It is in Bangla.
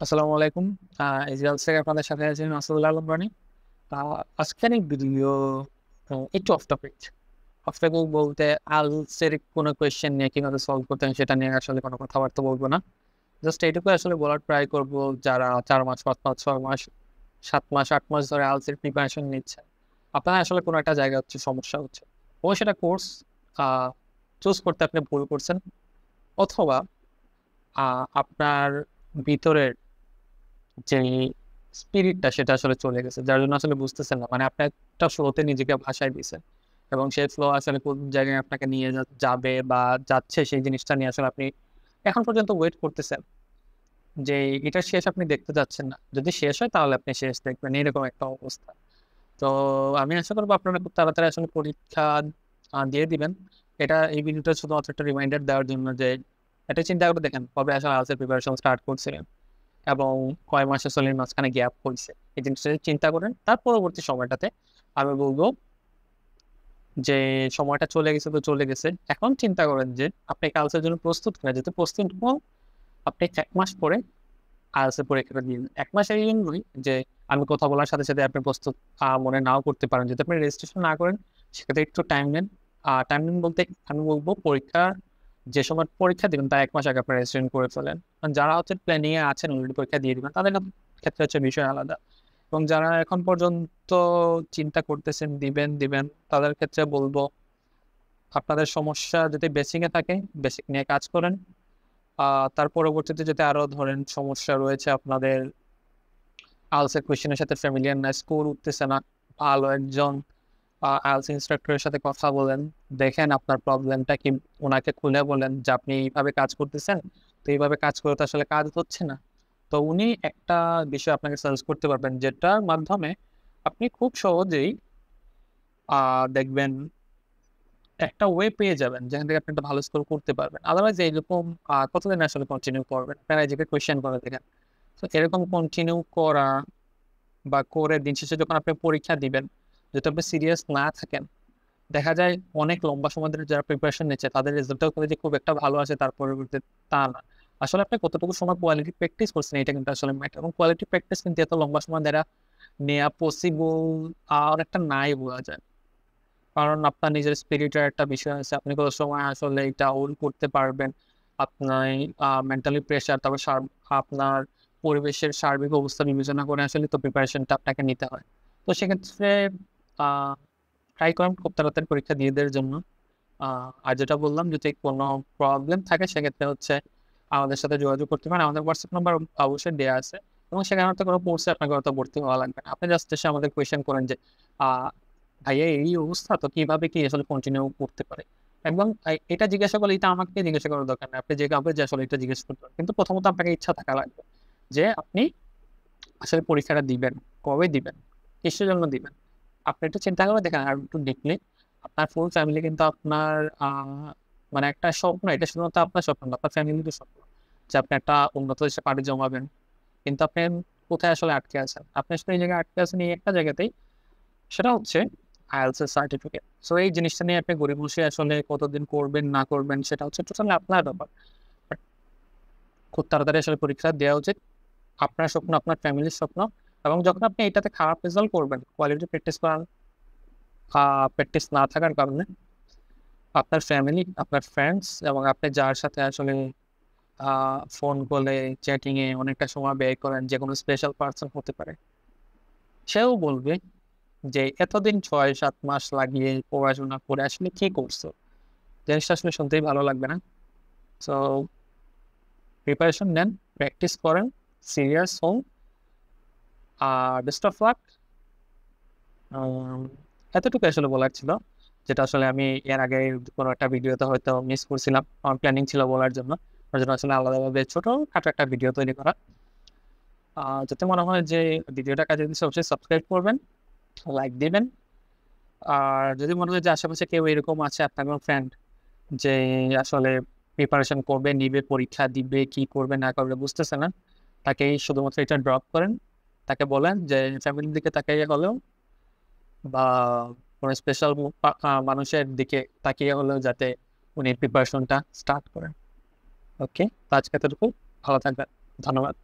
আসসালামু আলাইকুম। ইসরায়েল থেকে আপনাদের সাথে আছি মাসুদুল আলম রানি। আজকের এই ভিডিও একটু অফ টপিক। অফ টপিক বলতে আলসের কোনো কোয়েশ্চেন নিয়ে কিভাবে সলভ করতে হয় সেটা নিয়ে আসলে কোনো কথাবার্তা বলবো না। জাস্ট এইটুকু আসলে বলার ট্রাই করবো, যারা 4 মাস 5 মাস 6 মাস 7 মাস 8 মাস ধরে আলসের প্রিপারেশন নিচ্ছে, আপনারা আসলে কোনো একটা জায়গায় হচ্ছে সমস্যা হচ্ছে, ও সেটা কোর্স চুজ করতে আপনি ভুল করছেন, অথবা আপনার ভিতরের যে স্পিরিটটা সেটা আসলে চলে গেছে, যার জন্য আসলে বুঝতেছেন না। মানে আপনি একটা ফ্লোতে নিজেকে ভাসায় দিয়েছেন, এবং সেই ফ্লো আসলে কোন জায়গায় আপনাকে নিয়ে যাবে বা যাচ্ছে সেই জিনিসটা নিয়ে আসলে আপনি এখন পর্যন্ত ওয়েট করতেছেন যে এটা শেষ আপনি দেখতে যাচ্ছেন না। যদি শেষ হয় তাহলে আপনি শেষ দেখবেন, এরকম একটা অবস্থা। তো আমি আশা করবো আপনারা খুব তাড়াতাড়ি আসলে পরীক্ষা দিয়ে দিবেন। এই ভিডিওটা শুধুমাত্র একটা রিমাইন্ডার দেওয়ার জন্য যে এটা চিন্তা করে দেখেন কবে আসলে আলসের প্রিপারেশন স্টার্ট করছিলেন এবং কয় মাস আসলে মাঝখানে গ্যাপ হয়েছে। এই জিনিসটা যদি চিন্তা করেন, তার পরবর্তী সময়টাতে আমি বলবো যে সময়টা চলে গেছে তো চলে গেছে, এখন চিন্তা করেন যে আপনি কালসের জন্য প্রস্তুত কিনা। যেহেতু প্রস্তুত হন, আপনি 1 মাস পরে আইএলটিএস পরীক্ষাটা দিন। 1 মাস এই জন্যই যে আমি কথা বলার সাথে সাথে আপনি প্রস্তুত মনে নাও করতে পারেন। যদি আপনি রেজিস্ট্রেশন না করেন, সেক্ষেত্রে একটু টাইম নেন। টাইম নেন বলতে আমি বলবো পরীক্ষা যে সময় পরীক্ষা দিবেন তার 1 মাস আগে আপনি রেজিস্ট্রেশন করে ফেলেন। কারণ যারা হচ্ছে প্ল্যানিং এ আছেন অলরেডি পরীক্ষা দিয়ে দিবেন, তাদের ক্ষেত্রে হচ্ছে বিষয় আলাদা। এবং যারা এখন পর্যন্ত চিন্তা করতেছেন দিবেন দিবেন, তাদের ক্ষেত্রে বলবো আপনাদের সমস্যা যদি বেসিক এ থাকে, বেসিক নিয়ে কাজ করেন। তার পরবর্তীতে যদি আরো ধরেন সমস্যা রয়েছে আপনাদের, আইএলটিএস কোয়েশ্চেনের সাথে ফ্যামিলিয়ার না, স্কোর উঠতেছে না, ভালো একজন আইএলটিএস ইনস্ট্রাক্টরের সাথে কথা বলেন, দেখেন আপনার প্রবলেমটা কি, ওনাকে খুলে বলেন যে আপনি এইভাবে কাজ করতেছেন, তো এইভাবে কাজ করে তো আসলে কাজ হচ্ছে না। তো উনি একটা বিষয় আপনাকে সাজেস্ট করতে পারবেন, যেটার মাধ্যমে আপনি খুব সহজেই দেখবেন একটা ওয়ে পেয়ে যাবেন যেখান থেকে আপনি একটা ভালো স্কোর করতে পারবেন। আদারওয়াইজ এইরকম কতদিন আসলে কন্টিনিউ করবেন, আপনারা নিজেকে কোয়েশ্চেন করে দেখেন। তো এরকম কন্টিনিউ করা বা করে দিন শেষে যখন আপনি পরীক্ষা দিবেন, যদি আপনি সিরিয়াস না থাকেন, দেখা যায় অনেক লম্বা সময় ধরে যারা প্রিপারেশন নিচ্ছে তাদের রেজাল্টটাও করে যে খুব একটা ভালো আসে তার পরবর্তীতে, তা না। আসলে আপনি কতটুকু সময় কোয়ালিটি প্র্যাকটিস করছেন এটা কিন্তু আসলে ম্যাটার, এবং কোয়ালিটি প্র্যাকটিস কিন্তু এত লম্বা সময় দ্বারা নেওয়া পসিবল অনেকটা নাই বলা যায়। কারণ আপনার নিজের স্পিরিটের একটা বিষয় আছে, আপনি কত সময় আসলে এটা হোল্ড করতে পারবেন। আপনার মেন্টালি প্রেশার, তারপর আপনার পরিবেশের সার্বিক অবস্থা বিবেচনা করে আসলে তো প্রিপারেশনটা আপনাকে নিতে হয়। তো সেক্ষেত্রে ট্রাই করেন খুব তাড়াতাড়ি পরীক্ষা দিয়ে দেওয়ার জন্য। আর যেটা বললাম, যদি কোনো প্রবলেম থাকে সেক্ষেত্রে হচ্ছে আমাদের সাথে যোগাযোগ করতে পারেন। আমাদের হোয়াটসঅ্যাপ নাম্বার অবশ্যই দেওয়া আছে, এবং সেখানে হয়তো কোনো কোর্সে আপনাকে হয়তো ভর্তি হওয়া লাগবে না। আপনি জাস্ট এসে আমাদের কোয়েশ্চেন করেন যে আহ ভাইয়া এই অবস্থা, তো কিভাবে কি আসলে কন্টিনিউ করতে পারে। এবং এটা জিজ্ঞাসা করলে এটা আমাকে জিজ্ঞাসা করার দরকার নেই, আপনি যে কাউকে যে আসলে এটা জিজ্ঞেস করতে পারেন। কিন্তু প্রথমত আপনাকে ইচ্ছা থাকা লাগবে যে আপনি আসলে পরীক্ষাটা দিবেন, কবে দিবেন, কিসের জন্য দিবেন। আপনি একটু চিন্তা করে দেখেন আর একটু ডিপলি। আপনার ফুল ফ্যামিলি কিন্তু আপনার মানে একটা স্বপ্ন, এটা শুধুমাত্র আপনার স্বপ্ন না, আপনার ফ্যামিলির স্বপ্ন যে আপনি একটা উন্নত দেশে পাড়ি জমাবেন। কিন্তু আপনি কোথায় আসলে আটকে আছেন? আপনি আসলে এই জায়গায় আটকে আছেন এই একটা জায়গাতেই, সেটা হচ্ছে আইএলটিএস এর সার্টিফিকেট। সো এই জিনিসটা নিয়ে আপনি গড়ে বসে আসলে কতদিন করবেন না করবেন সেটা হচ্ছে টোটালি আপনার ব্যাপার। But খুব তাড়াতাড়ি আসলে পরীক্ষা দেওয়া উচিত। আপনার স্বপ্ন, আপনার ফ্যামিলির স্বপ্ন। এবং যখন আপনি এটাতে খারাপ রেজাল্ট করবেন, কোয়ালিটি প্র্যাকটিস করান, প্র্যাকটিস না থাকার কারণে আপনার ফ্যামিলি, আপনার ফ্রেন্ডস এবং আপনি যার সাথে আসলে ফোন কলে, চ্যাটিং এ অনেকটা সময় ব্যয় করেন, যে কোনো স্পেশাল পারসন হতে পারে, সেও বলবে যে এতদিন 6-7 মাস লাগিয়ে পড়াশোনা করে আসলে কি করছো। জিনিসটা আসলে শুনতেই ভালো লাগবে না। সো প্রিপারেশন নেন, প্র্যাকটিস করেন, সিরিয়াস হন। আর বেস্ট অফ লাক। এতটুকু আসলে বলার ছিল, যেটা আসলে আমি এর আগে কোনো একটা ভিডিওতে হয়তো মিস করছিলাম। আমার প্ল্যানিং ছিল বলার জন্য, ওর জন্য আসলে আলাদাভাবে ছোটখাটো একটা ভিডিও তৈরি করা। যাতে মনে হয় যে ভিডিওটা কাজে দিচ্ছে, অবশ্যই সাবস্ক্রাইব করবেন, লাইক দিবেন। আর যদি মনে হয় যে আশেপাশে কেউ এরকম আছে, আপনার কোনো ফ্রেন্ড যে আসলে প্রিপারেশন করবে, নিবে, পরীক্ষা দিবে, কি করবে না করবে বুঝতেছে না, তাকে শুধুমাত্র এটা ড্রপ করেন। তাকে বলেন যে ফ্যামিলির দিকে তাকিয়ে হলেও বা কোনো স্পেশাল মানুষের দিকে তাকিয়ে হলেও যাতে উনি প্রিপারেশনটা স্টার্ট করেন। ওকে, তো আজকে এতটুকু। ভালো থাকবেন। ধন্যবাদ।